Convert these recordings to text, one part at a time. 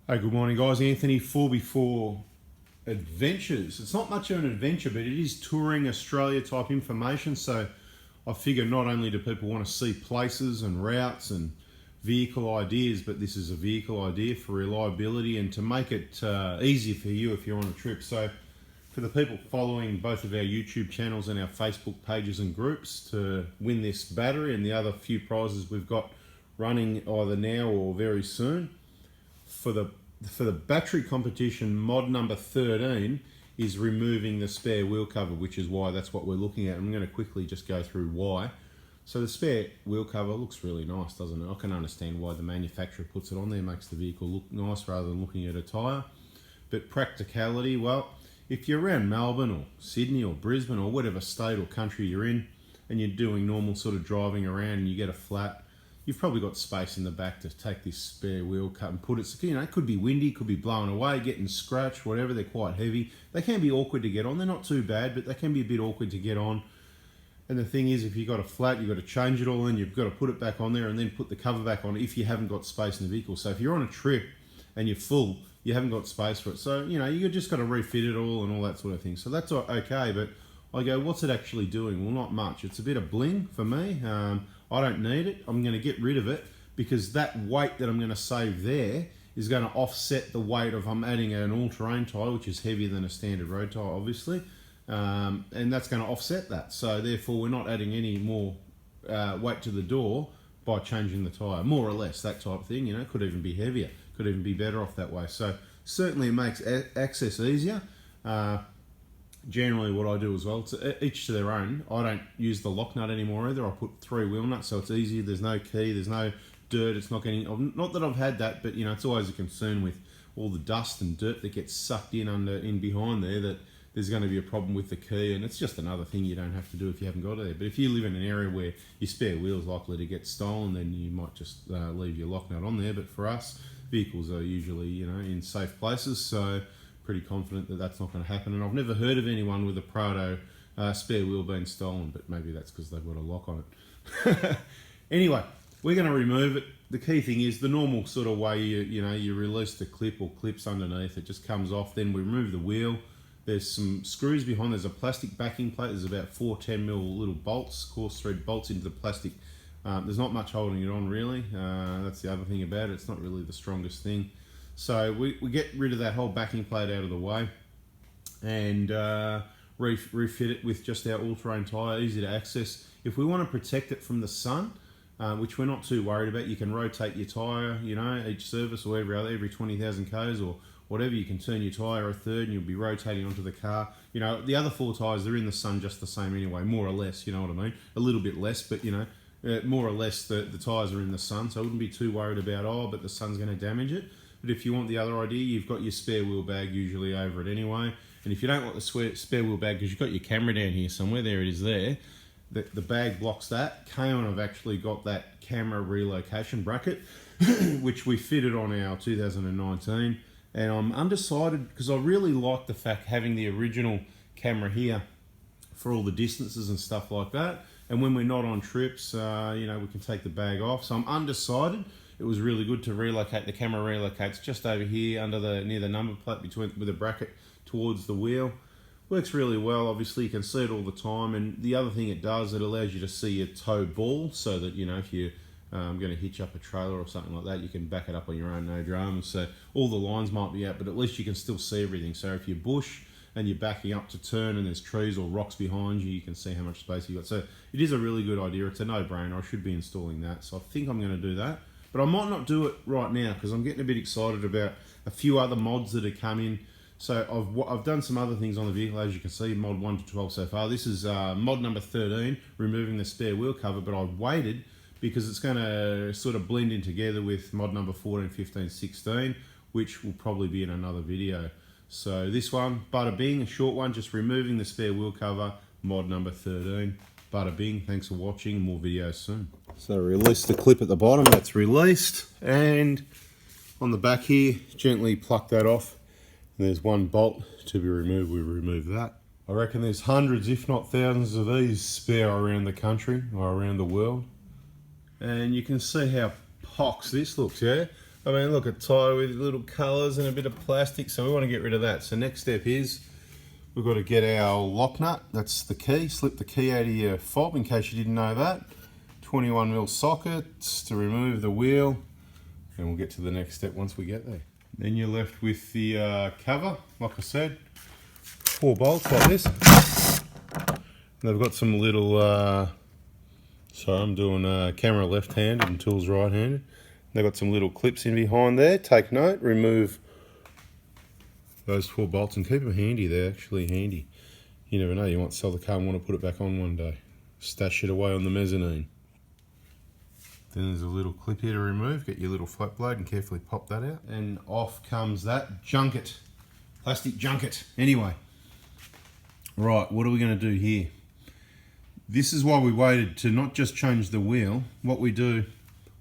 Hey, good morning, guys. Anthony, 4x4 Adventures. It's not much of an adventure, but it is touring Australia type information. So I figure not only do people want to see places and routes and vehicle ideas, but this is a vehicle idea for reliability and to make it easier for you if you're on a trip. So for the people following both of our YouTube channels and our Facebook pages and groups to win this battery and the other few prizes we've got running either now or very soon, for the battery competition, mod number 13 is removing the spare wheel cover, which is why that's what we're looking at. I'm going to quickly just go through why. So the spare wheel cover looks really nice, doesn't it? I can understand why the manufacturer puts it on there, makes the vehicle look nice rather than looking at a tyre. But practicality, well, if you're around Melbourne or Sydney or Brisbane or whatever state or country you're in and you're doing normal sort of driving around and you get a flat, you've probably got space in the back to take this spare wheel cut and put it, you know, it could be windy, could be blowing away, getting scratched, whatever. They're quite heavy. They can be awkward to get on. They're not too bad, but they can be a bit awkward to get on. And the thing is, if you've got a flat, you've got to change it all in, you've got to put it back on there and then put the cover back on if you haven't got space in the vehicle. So if you're on a trip and you're full, you haven't got space for it. So, you know, you've just got to refit it all and all that sort of thing. So that's okay, but I go, what's it actually doing? Well, not much. It's a bit of bling for me. I don't need it. I'm going to get rid of it, because that weight that I'm going to save there is going to offset the weight of I'm adding an all-terrain tyre, which is heavier than a standard road tyre, obviously, and that's going to offset that. So therefore, we're not adding any more weight to the door by changing the tyre, more or less, that type of thing. You know, could even be heavier, could even be better off that way. So certainly it makes access easier. Generally what I do as well, to each to their own. I don't use the lock nut anymore either. I put 3 wheel nuts, so it's easier. There's no key, there's no dirt. It's not getting, not that I've had that, but you know, it's always a concern with all the dust and dirt that gets sucked in behind there, that there's going to be a problem with the key. And it's just another thing you don't have to do if you haven't got it there. But if you live in an area where your spare wheel is likely to get stolen, then you might just leave your lock nut on there. But for us, vehicles are usually, you know, in safe places, so pretty confident that that's not going to happen. And I've never heard of anyone with a Prado spare wheel being stolen, but maybe that's because they've got a lock on it. Anyway, we're going to remove it. The key thing is the normal sort of way you release the clip or clips underneath. It just comes off. Then we remove the wheel. There's some screws behind. There's a plastic backing plate. There's about 4 10mm little bolts, coarse thread bolts into the plastic. There's not much holding it on really. That's the other thing about it. It's not really the strongest thing. So we get rid of that whole backing plate out of the way and refit it with just our all-terrain tyre, easy to access. If we want to protect it from the sun, which we're not too worried about, you can rotate your tyre, you know, each service or every 20,000 k's or whatever. You can turn your tyre a third and you'll be rotating onto the car. You know, the other 4 tyres, they're in the sun just the same anyway, more or less, you know what I mean? A little bit less, but you know, more or less the tyres are in the sun, so I wouldn't be too worried about, but the sun's going to damage it. But if you want the other idea, you've got your spare wheel bag usually over it anyway. And if you don't want the spare wheel bag, because you've got your camera down here somewhere, there it is there, the bag blocks that. K-On have actually got that camera relocation bracket, which we fitted on our 2019. And I'm undecided, because I really like the fact having the original camera here for all the distances and stuff like that. And when we're not on trips, you know, we can take the bag off. So I'm undecided. It was really good to relocate. The camera relocates just over here under near the number plate with a bracket towards the wheel. Works really well. Obviously you can see it all the time, and the other thing it does, it allows you to see your tow ball, so that, you know, if you're going to hitch up a trailer or something like that, you can back it up on your own, no dramas. So all the lines might be out, but at least you can still see everything. So if you're bush and you're backing up to turn and there's trees or rocks behind you, you can see how much space you've got. So it is a really good idea. It's a no-brainer. I should be installing that. So I think I'm going to do that. But I might not do it right now, because I'm getting a bit excited about a few other mods that have come in. So I've done some other things on the vehicle, as you can see, mod 1 to 12 so far. This is mod number 13, removing the spare wheel cover, but I've waited because it's going to sort of blend in together with mod number 14, 15, 16, which will probably be in another video. So this one, bada bing, a short one, just removing the spare wheel cover, mod number 13. Bada bing, thanks for watching, more videos soon. So release the clip at the bottom, that's released, and on the back here, gently pluck that off. And there's one bolt to be removed, we remove that. I reckon there's hundreds, if not thousands of these spare around the country or around the world. And you can see how pox this looks, yeah? I mean, look, it's tied with little colours and a bit of plastic, so we want to get rid of that. So next step is we've got to get our lock nut. That's the key. Slip the key out of your fob in case you didn't know that. 21mm sockets to remove the wheel, and we'll get to the next step once we get there. Then you're left with the cover, like I said, 4 bolts like this. They've got some little, sorry, I'm doing camera left-handed and tools right-handed. They've got some little clips in behind there. Take note, remove those 4 bolts and keep them handy. They're actually handy. You never know, you might sell the car and want to put it back on one day. Stash it away on the mezzanine. Then there's a little clip here to remove. Get your little flat blade and carefully pop that out. And off comes that junket. Plastic junket. Anyway. Right, what are we going to do here? This is why we waited to not just change the wheel. What we do,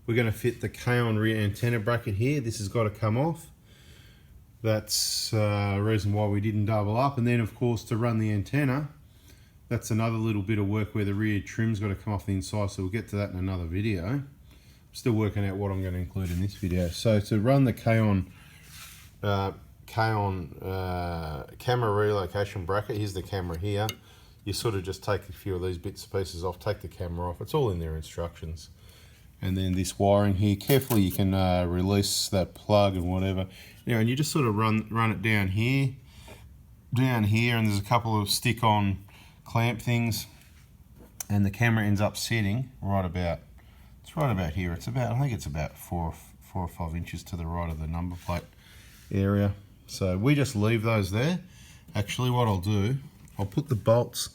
we're going to fit the K-on rear antenna bracket here. This has got to come off. That's a reason why we didn't double up. And then of course to run the antenna, that's another little bit of work where the rear trim's got to come off the inside. So we'll get to that in another video. I'm still working out what I'm going to include in this video. So to run the K-on camera relocation bracket, here's the camera here. You sort of just take a few of these bits and pieces off, take the camera off. It's all in their instructions. And then this wiring here, carefully you can release that plug and whatever. And you just sort of run it down here, and there's a couple of stick-on clamp things, and the camera ends up sitting right about here. It's about, I think it's about 4 or 5 inches to the right of the number plate area. So we just leave those there. Actually, what I'll do, I'll put the bolts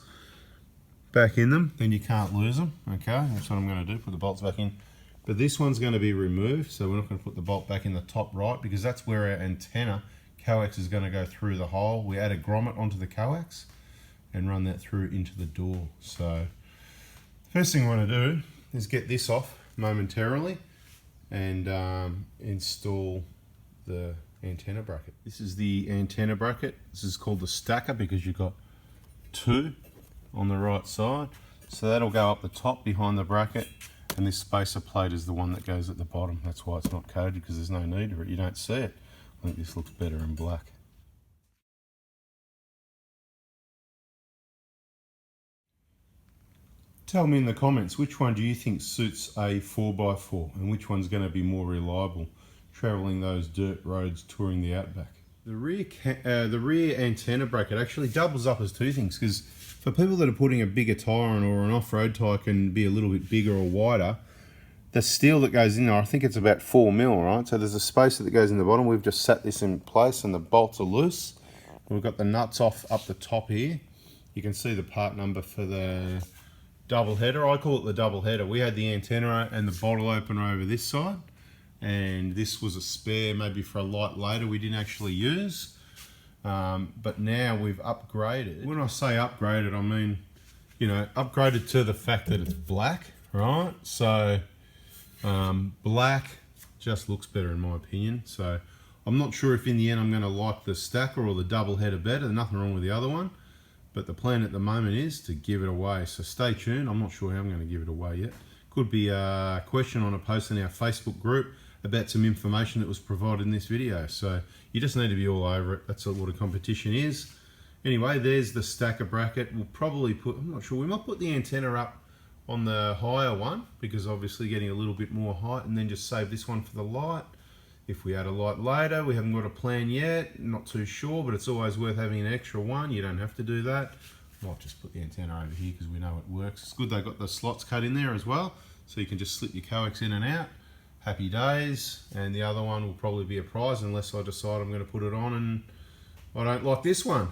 back in them, then you can't lose them. Okay, that's what I'm going to do, put the bolts back in. But this one's going to be removed, so we're not going to put the bolt back in the top right, because that's where our antenna coax is going to go through the hole. We add a grommet onto the coax and run that through into the door. So first thing I want to do is get this off momentarily and install the antenna bracket. This is the antenna bracket. This is called the stacker because you've got 2 on the right side. So that'll go up the top behind the bracket, and this spacer plate is the one that goes at the bottom. That's why it's not coded, because there's no need for it. You don't see it. I think this looks better in black. Tell me in the comments, which one do you think suits a 4x4 and which one's going to be more reliable travelling those dirt roads touring the outback? The rear antenna bracket actually doubles up as 2 things, because for people that are putting a bigger tyre on, or an off-road tyre can be a little bit bigger or wider, the steel that goes in there, I think it's about 4mm, right? So there's a spacer that goes in the bottom. We've just set this in place and the bolts are loose. We've got the nuts off up the top here. You can see the part number for the double header. I call it the double header. We had the antenna and the bottle opener over this side, and this was a spare maybe for a light later we didn't actually use. But now we've upgraded. When I say upgraded, I mean, you know, upgraded to the fact that it's black, right? So black just looks better in my opinion. So I'm not sure if in the end I'm going to like the stacker or the double header better. There's nothing wrong with the other one, but the plan at the moment is to give it away. So stay tuned. I'm not sure how I'm going to give it away yet. Could be a question on a post in our Facebook group about some information that was provided in this video. So you just need to be all over it. That's what a competition is. Anyway, there's the stacker bracket. We'll probably put, I'm not sure, we might put the antenna up on the higher one, because obviously getting a little bit more height, and then just save this one for the light. If we add a light later, we haven't got a plan yet, not too sure, but it's always worth having an extra one. You don't have to do that. Might just put the antenna over here because we know it works. It's good they got the slots cut in there as well, so you can just slip your coax in and out. Happy days. And the other one will probably be a prize unless I decide I'm going to put it on and I don't like this one.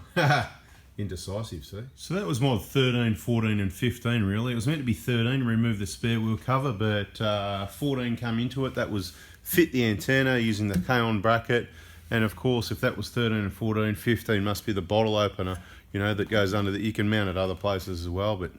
Indecisive, see? So that was mod 13, 14 and 15 really. It was meant to be 13, remove the spare wheel cover, but 14 come into it. That was fit the antenna using the K-on bracket. And of course, if that was 13 and 14, 15 must be the bottle opener, you know, that goes under the, you can mount it other places as well, but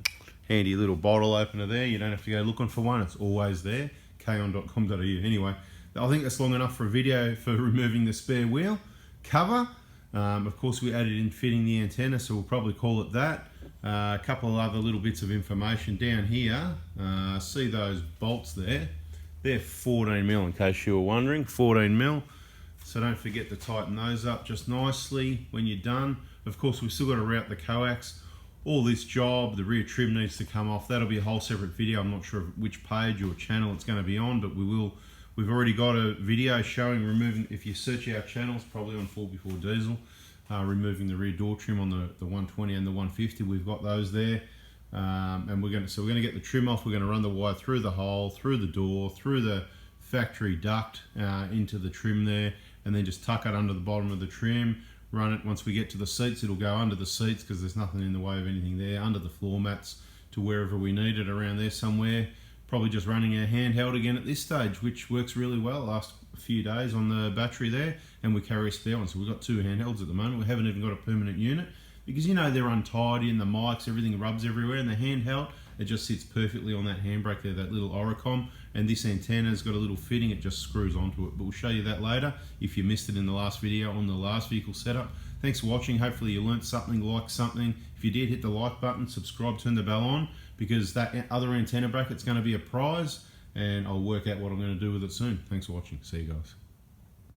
handy little bottle opener there. You don't have to go looking for one, it's always there. Kon.com.au. Anyway, I think that's long enough for a video for removing the spare wheel cover. Of course, we added in fitting the antenna, so we'll probably call it that. A couple of other little bits of information down here. See those bolts there? They're 14 mil in case you were wondering, 14 mil. So don't forget to tighten those up just nicely when you're done. Of course, we've still got to route the coax. All this job, the rear trim needs to come off. That'll be a whole separate video. I'm not sure which page or channel it's going to be on, but we've already got a video showing removing, if you search our channels, probably on 4x4 diesel, removing the rear door trim on the 120 and the 150. We've got those there. And we're going to get the trim off. We're going to run the wire through the hole, through the door, through the factory duct, into the trim there, and then just tuck it under the bottom of the trim. Run it. Once we get to the seats, it'll go under the seats because there's nothing in the way of anything there, under the floor mats to wherever we need it, around there somewhere. Probably just running our handheld again at this stage, which works really well. Last few days on the battery there, and we carry a spare one. So we've got two handhelds at the moment. We haven't even got a permanent unit because, you know, they're untidy and the mics, everything rubs everywhere, and the handheld, it just sits perfectly on that handbrake there, that little Oricom, and this antenna's got a little fitting, it just screws onto it, but we'll show you that later if you missed it in the last video on the last vehicle setup. Thanks for watching. Hopefully you learnt something, liked something. If you did, hit the like button, subscribe, turn the bell on, because that other antenna bracket's going to be a prize, and I'll work out what I'm going to do with it soon. Thanks for watching. See you guys.